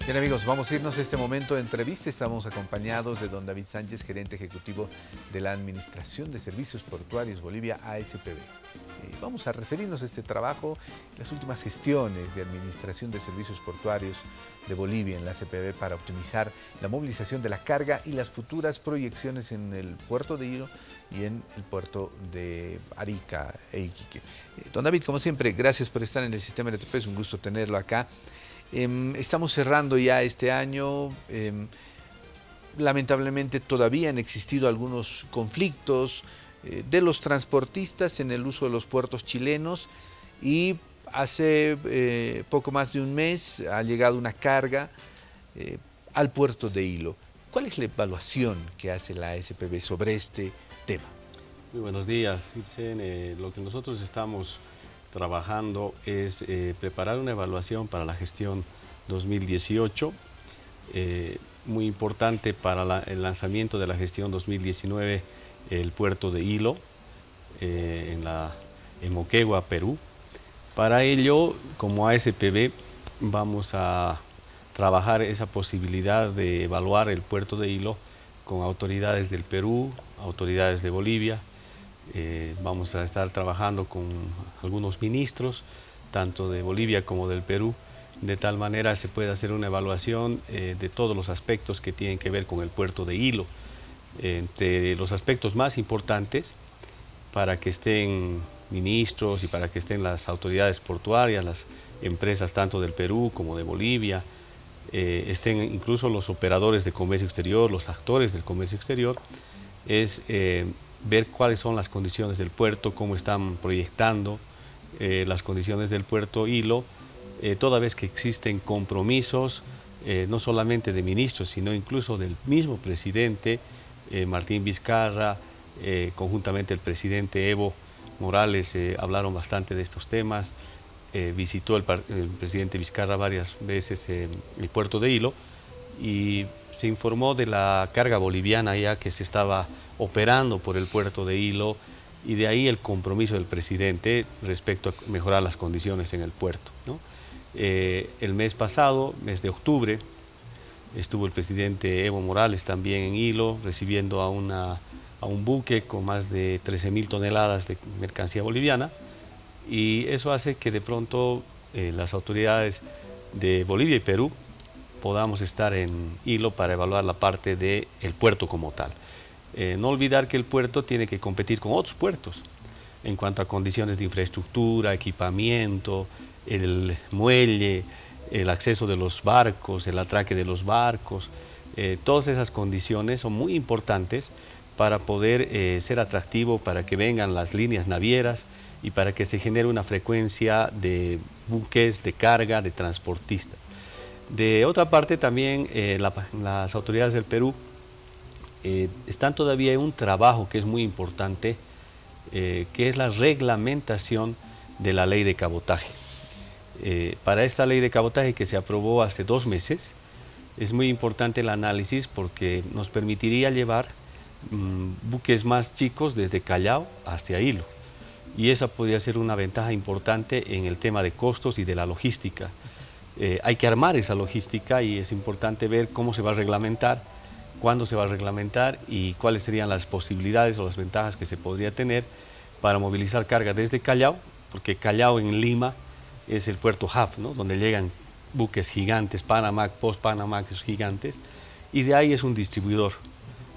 Bien amigos, vamos a irnos a este momento de entrevista. Estamos acompañados de don David Sánchez, gerente ejecutivo de la Administración de Servicios Portuarios Bolivia, ASPB. Vamos a referirnos a este trabajo, las últimas gestiones de Administración de Servicios Portuarios de Bolivia en la ASPB para optimizar la movilización de la carga y las futuras proyecciones en el puerto de Hilo y en el puerto de Arica e Iquique. Don David, como siempre, gracias por estar en el sistema RTP, es un gusto tenerlo acá. Estamos cerrando ya este año, lamentablemente todavía han existido algunos conflictos de los transportistas en el uso de los puertos chilenos y hace poco más de un mes ha llegado una carga al puerto de Hilo. ¿Cuál es la evaluación que hace la ASPB sobre este tema? Muy buenos días, Irsen. Lo que nosotros estamos trabajando es preparar una evaluación para la gestión 2018, muy importante para el lanzamiento de la gestión 2019, el puerto de Hilo, en Moquegua, Perú. Para ello, como ASPB, vamos a trabajar esa posibilidad de evaluar el puerto de Hilo con autoridades del Perú, autoridades de Bolivia. Vamos a estar trabajando con algunos ministros, tanto de Bolivia como del Perú, de tal manera se puede hacer una evaluación de todos los aspectos que tienen que ver con el puerto de Hilo. Entre los aspectos más importantes, para que estén ministros y para que estén las autoridades portuarias, las empresas tanto del Perú como de Bolivia, estén incluso los operadores de comercio exterior, los actores del comercio exterior, es ver cuáles son las condiciones del puerto, cómo están proyectando las condiciones del puerto Hilo, toda vez que existen compromisos, no solamente de ministros, sino incluso del mismo presidente, Martín Vizcarra, conjuntamente el presidente Evo Morales, hablaron bastante de estos temas, visitó el presidente Vizcarra varias veces el puerto de Hilo y se informó de la carga boliviana ya que se estaba operando por el puerto de Hilo y de ahí el compromiso del presidente respecto a mejorar las condiciones en el puerto, ¿no? El mes pasado, mes de octubre, estuvo el presidente Evo Morales también en Hilo recibiendo a un buque con más de 13.000 toneladas de mercancía boliviana y eso hace que de pronto las autoridades de Bolivia y Perú podamos estar en Hilo para evaluar la parte del puerto como tal. No olvidar que el puerto tiene que competir con otros puertos en cuanto a condiciones de infraestructura, equipamiento, el muelle, el acceso de los barcos, el atraque de los barcos. Todas esas condiciones son muy importantes para poder ser atractivo, para que vengan las líneas navieras y para que se genere una frecuencia de buques, de carga, de transportistas. De otra parte también las autoridades del Perú están todavía en un trabajo que es muy importante, que es la reglamentación de la ley de cabotaje. Para esta ley de cabotaje que se aprobó hace 2 meses, es muy importante el análisis porque nos permitiría llevar buques más chicos desde Callao hacia Hilo. Y esa podría ser una ventaja importante en el tema de costos y de la logística. Hay que armar esa logística y es importante ver cómo se va a reglamentar, cuándo se va a reglamentar y cuáles serían las posibilidades o las ventajas que se podría tener para movilizar carga desde Callao, porque Callao en Lima es el puerto hub, ¿no? Donde llegan buques gigantes, Panamax, post-Panamax gigantes, y de ahí es un distribuidor.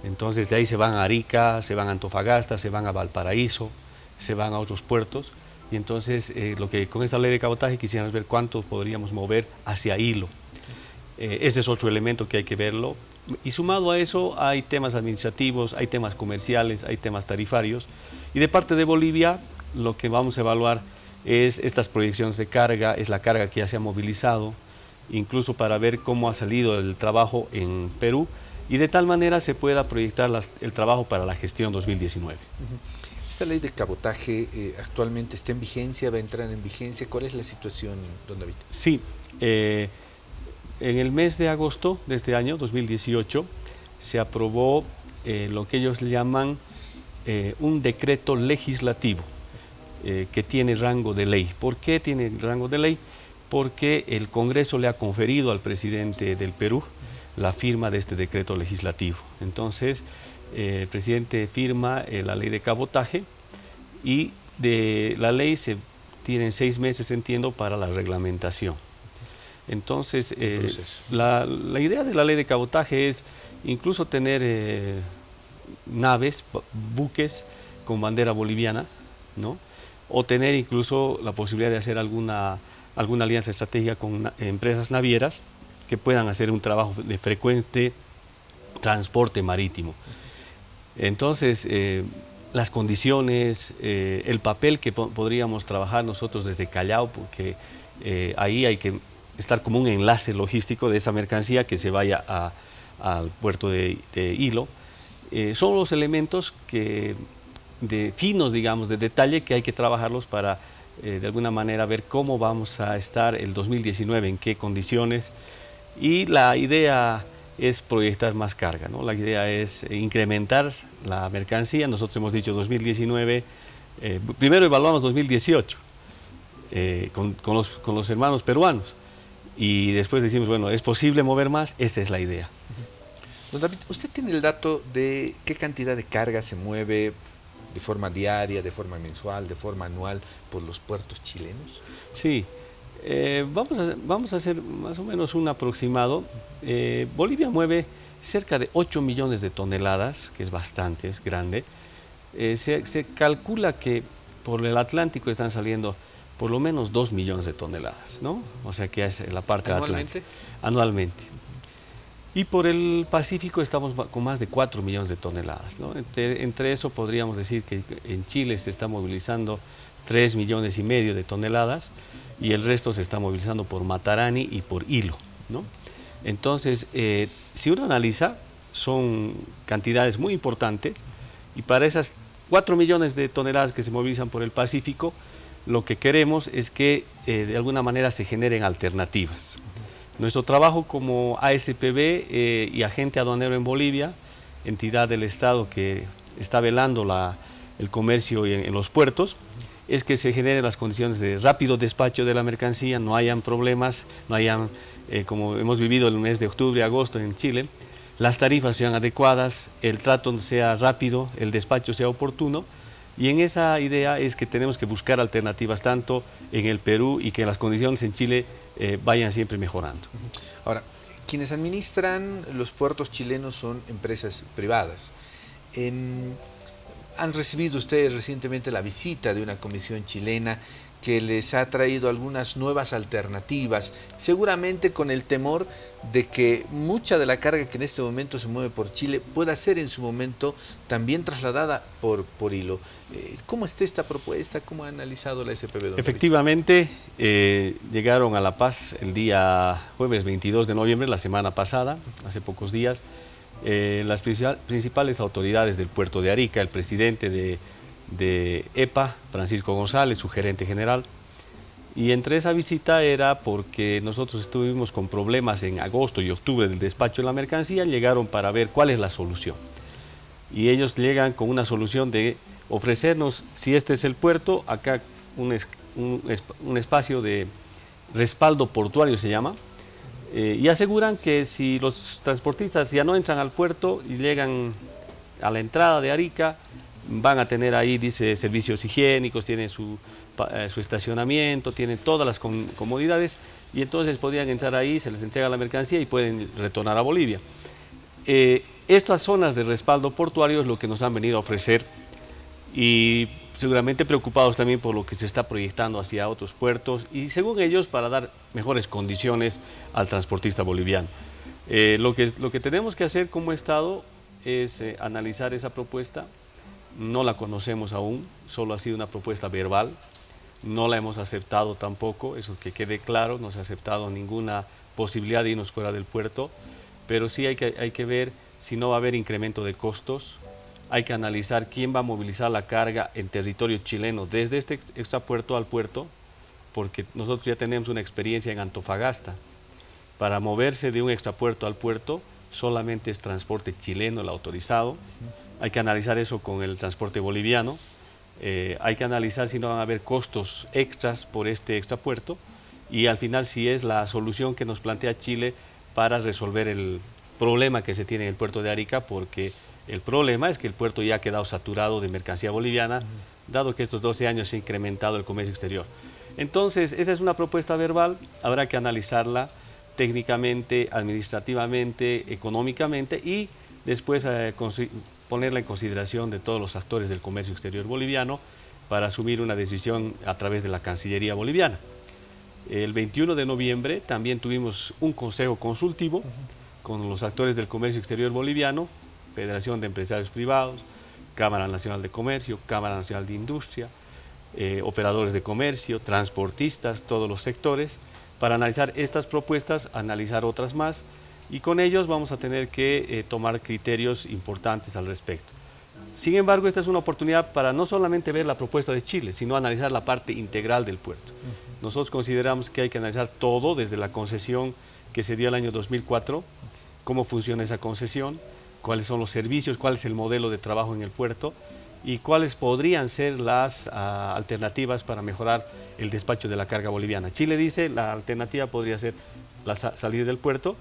Entonces de ahí se van a Arica, se van a Antofagasta, se van a Valparaíso, se van a otros puertos, y entonces lo que con esta ley de cabotaje quisiéramos ver cuánto podríamos mover hacia Hilo. Ese es otro elemento que hay que verlo. Y sumado a eso hay temas administrativos, hay temas comerciales, hay temas tarifarios. Y de parte de Bolivia lo que vamos a evaluar es estas proyecciones de carga, es la carga que ya se ha movilizado, incluso para ver cómo ha salido el trabajo en Perú y de tal manera se pueda proyectar el trabajo para la gestión 2019. Esta ley de cabotaje actualmente está en vigencia, va a entrar en vigencia. ¿Cuál es la situación, don David? Sí, en el mes de agosto de este año, 2018, se aprobó lo que ellos llaman un decreto legislativo que tiene rango de ley. ¿Por qué tiene rango de ley? porque el Congreso le ha conferido al presidente del Perú la firma de este decreto legislativo. Entonces, el presidente firma la ley de cabotaje y de la ley se tienen 6 meses, entiendo, para la reglamentación. Entonces, la idea de la ley de cabotaje es incluso tener naves, buques con bandera boliviana, ¿no? O tener incluso la posibilidad de hacer alguna alianza estratégica con empresas navieras que puedan hacer un trabajo de frecuente transporte marítimo. Entonces, las condiciones, el papel que podríamos trabajar nosotros desde Callao, porque ahí hay que estar como un enlace logístico de esa mercancía que se vaya al puerto de Hilo, son los elementos finos, digamos, de detalle que hay que trabajarlos para de alguna manera ver cómo vamos a estar el 2019, en qué condiciones, y la idea es proyectar más carga, ¿no? La idea es incrementar la mercancía. Nosotros hemos dicho 2019, primero evaluamos 2018 con los hermanos peruanos y después decimos, bueno, ¿es posible mover más? Esa es la idea. Don David, ¿usted tiene el dato de qué cantidad de carga se mueve de forma diaria, de forma mensual, de forma anual por los puertos chilenos? Sí, vamos a hacer más o menos un aproximado. Bolivia mueve cerca de 8 millones de toneladas, que es bastante, es grande. Se calcula que por el Atlántico están saliendo por lo menos 2 millones de toneladas, ¿no? O sea que es la parte atlántica. Anualmente. Y por el Pacífico estamos con más de 4 millones de toneladas, ¿no? Entre eso podríamos decir que en Chile se está movilizando 3,5 millones de toneladas y el resto se está movilizando por Matarani y por Hilo, ¿no? Entonces, si uno analiza, son cantidades muy importantes y para esas 4 millones de toneladas que se movilizan por el Pacífico, lo que queremos es que de alguna manera se generen alternativas. Nuestro trabajo como ASPB y agente aduanero en Bolivia, entidad del Estado que está velando el comercio en los puertos, es que se generen las condiciones de rápido despacho de la mercancía, no hayan problemas, no hayan, como hemos vivido el mes de octubre y agosto en Chile, las tarifas sean adecuadas, el trato sea rápido, el despacho sea oportuno, y en esa idea es que tenemos que buscar alternativas tanto en el Perú y que las condiciones en Chile vayan siempre mejorando. Ahora, quienes administran los puertos chilenos son empresas privadas. ¿Han recibido ustedes recientemente la visita de una comisión chilena que les ha traído algunas nuevas alternativas, seguramente con el temor de que mucha de la carga que en este momento se mueve por Chile pueda ser en su momento también trasladada por Hilo? ¿Cómo está esta propuesta? ¿Cómo ha analizado la SPB? Efectivamente, llegaron a La Paz el día jueves 22 de noviembre, la semana pasada, hace pocos días, las principales autoridades del puerto de Arica, el presidente de EPA, Francisco González, su gerente general, y entre esa visita era porque nosotros estuvimos con problemas en agosto y octubre del despacho de la mercancía, llegaron para ver cuál es la solución, y ellos llegan con una solución de ofrecernos, si este es el puerto, acá un espacio de respaldo portuario se llama, y aseguran que si los transportistas ya no entran al puerto y llegan a la entrada de Arica, van a tener ahí, dice, servicios higiénicos, tienen su estacionamiento, tienen todas las comodidades y entonces podrían entrar ahí, se les entrega la mercancía y pueden retornar a Bolivia. Estas zonas de respaldo portuario es lo que nos han venido a ofrecer y seguramente preocupados también por lo que se está proyectando hacia otros puertos y según ellos para dar mejores condiciones al transportista boliviano. Lo que tenemos que hacer como Estado es analizar esa propuesta. No la conocemos aún, solo ha sido una propuesta verbal, no la hemos aceptado tampoco, eso que quede claro, no se ha aceptado ninguna posibilidad de irnos fuera del puerto, pero sí hay que ver si no va a haber incremento de costos, hay que analizar quién va a movilizar la carga en territorio chileno desde este extrapuerto al puerto, porque nosotros ya tenemos una experiencia en Antofagasta. Para moverse de un extrapuerto al puerto solamente es transporte chileno el autorizado. Hay que analizar eso con el transporte boliviano, hay que analizar si no van a haber costos extras por este extrapuerto y al final si es la solución que nos plantea Chile para resolver el problema que se tiene en el puerto de Arica, porque el problema es que el puerto ya ha quedado saturado de mercancía boliviana, dado que estos 12 años se ha incrementado el comercio exterior. Entonces, esa es una propuesta verbal, habrá que analizarla técnicamente, administrativamente, económicamente y después ponerla en consideración de todos los actores del comercio exterior boliviano para asumir una decisión a través de la Cancillería boliviana. El 21 de noviembre también tuvimos un consejo consultivo con los actores del comercio exterior boliviano, Federación de Empresarios Privados, Cámara Nacional de Comercio, Cámara Nacional de Industria, operadores de comercio, transportistas, todos los sectores, para analizar estas propuestas, analizar otras más, y con ellos vamos a tener que tomar criterios importantes al respecto. Sin embargo, esta es una oportunidad para no solamente ver la propuesta de Chile, sino analizar la parte integral del puerto. Nosotros consideramos que hay que analizar todo desde la concesión que se dio el año 2004, cómo funciona esa concesión, cuáles son los servicios, cuál es el modelo de trabajo en el puerto y cuáles podrían ser las alternativas para mejorar el despacho de la carga boliviana. Chile dice la alternativa podría ser salir del puerto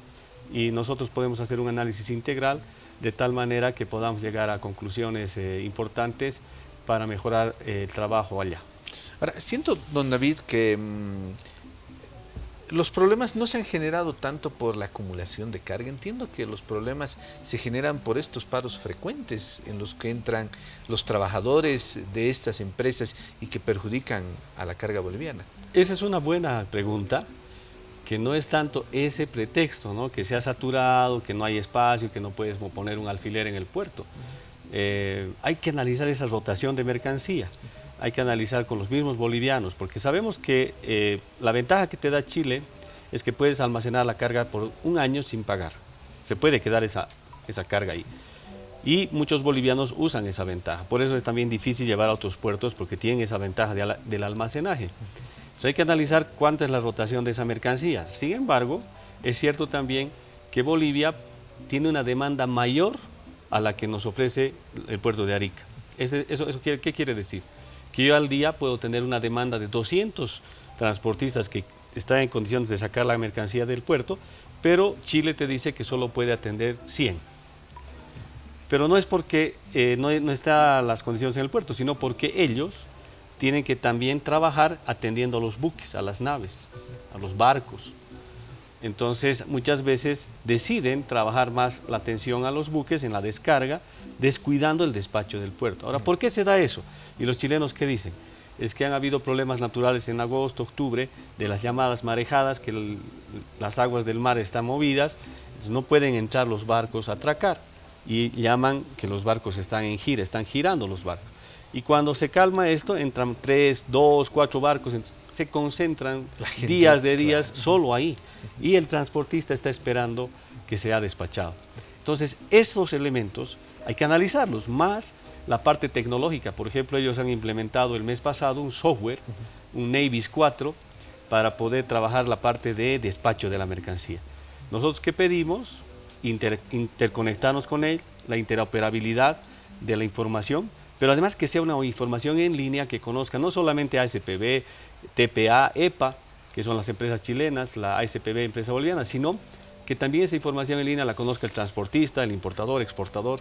y nosotros podemos hacer un análisis integral de tal manera que podamos llegar a conclusiones importantes para mejorar el trabajo allá. Ahora, siento, don David, que los problemas no se han generado tanto por la acumulación de carga. Entiendo que los problemas se generan por estos paros frecuentes en los que entran los trabajadores de estas empresas y que perjudican a la carga boliviana. Esa es una buena pregunta, que no es tanto ese pretexto, ¿no? Que se ha saturado, que no hay espacio, que no puedes poner un alfiler en el puerto. Hay que analizar esa rotación de mercancía. Hay que analizar con los mismos bolivianos, porque sabemos que la ventaja que te da Chile es que puedes almacenar la carga por un año sin pagar. Se puede quedar esa carga ahí. Y muchos bolivianos usan esa ventaja. Por eso es también difícil llevar a otros puertos, porque tienen esa ventaja del almacenaje. Entonces hay que analizar cuánta es la rotación de esa mercancía. Sin embargo, es cierto también que Bolivia tiene una demanda mayor a la que nos ofrece el puerto de Arica. ¿Qué quiere decir? Que yo al día puedo tener una demanda de 200 transportistas que están en condiciones de sacar la mercancía del puerto, pero Chile te dice que solo puede atender 100. Pero no es porque no están las condiciones en el puerto, sino porque ellos tienen que también trabajar atendiendo a los buques, a las naves, a los barcos. Entonces, muchas veces deciden trabajar más la atención a los buques en la descarga, descuidando el despacho del puerto. Ahora, ¿por qué se da eso? ¿Y los chilenos qué dicen? Es que han habido problemas naturales en agosto, octubre, de las llamadas marejadas, que las aguas del mar están movidas, entonces no pueden entrar los barcos a atracar, y llaman que los barcos están en gira, están girando los barcos. Y cuando se calma esto, entran 3, 2, 4 barcos, se concentran días de días solo ahí. Y el transportista está esperando que sea despachado. Entonces, esos elementos hay que analizarlos, más la parte tecnológica. Por ejemplo, ellos han implementado el mes pasado un software, un Navis 4, para poder trabajar la parte de despacho de la mercancía. Nosotros, ¿qué pedimos? Interconectarnos con él, la interoperabilidad de la información, pero además que sea una información en línea que conozca no solamente ASPB, TPA, EPA, que son las empresas chilenas, la ASPB, empresa boliviana, sino que también esa información en línea la conozca el transportista, el importador, exportador,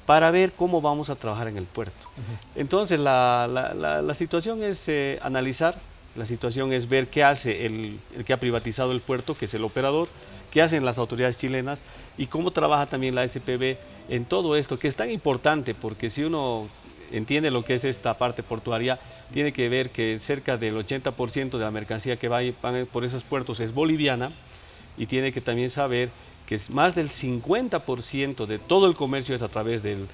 para ver cómo vamos a trabajar en el puerto. Entonces, la situación es analizar, la situación es ver qué hace el que ha privatizado el puerto, que es el operador, qué hacen las autoridades chilenas y cómo trabaja también la ASPB en todo esto, que es tan importante, porque si uno entiende lo que es esta parte portuaria, tiene que ver que cerca del 80% de la mercancía que va por esos puertos es boliviana, y tiene que también saber que es más del 50% de todo el comercio es a través del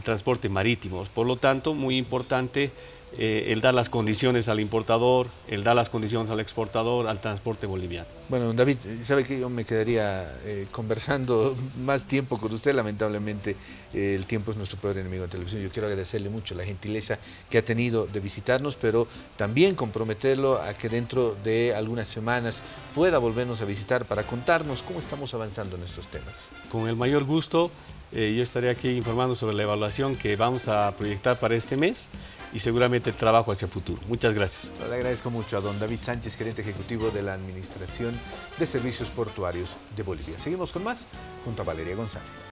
transporte marítimo. Por lo tanto, muy importante el dar las condiciones al importador, el dar las condiciones al exportador, al transporte boliviano. Bueno, David, sabe que yo me quedaría conversando más tiempo con usted. Lamentablemente el tiempo es nuestro peor enemigo en televisión. Yo quiero agradecerle mucho la gentileza que ha tenido de visitarnos, pero también comprometerlo a que dentro de algunas semanas pueda volvernos a visitar para contarnos cómo estamos avanzando en estos temas. Con el mayor gusto, yo estaré aquí informando sobre la evaluación que vamos a proyectar para este mes y seguramente el trabajo hacia el futuro. Muchas gracias. Le agradezco mucho a don David Sánchez, gerente ejecutivo de la Administración de Servicios Portuarios de Bolivia. Seguimos con más junto a Valeria González.